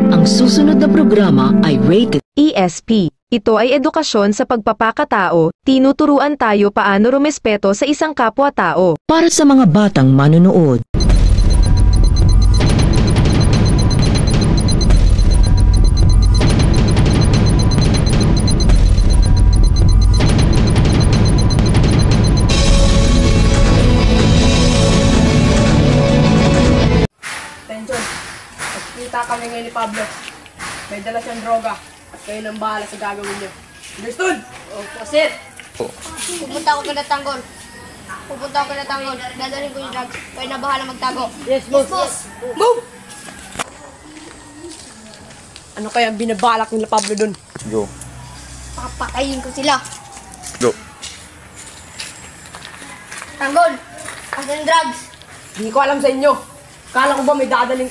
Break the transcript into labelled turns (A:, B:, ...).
A: Ang susunod na programa ay rated
B: ESP. Ito ay edukasyon sa pagpapakatao, tinuturuan tayo paano rumespeto sa isang kapwa-tao.
A: para sa mga batang manonood.
C: Attention! Magkita kami ngayon ni Pablo. May dala siyang droga at kayo nang bahala sa gagawin niyo. Understood? Opo, sir.
D: Pupunta ako kay Tanggol. Dadalhin ko yung drugs. Kayo na bahala magtago.
C: Yes, boss. Move! Ano kaya ang binabalak nila Pablo dun?
E: Go.
D: Papakayin ko sila.
E: Go.
D: Tanggol! Asan yung drugs?
C: Hindi ko alam sa inyo. Kala ko ba may dadaling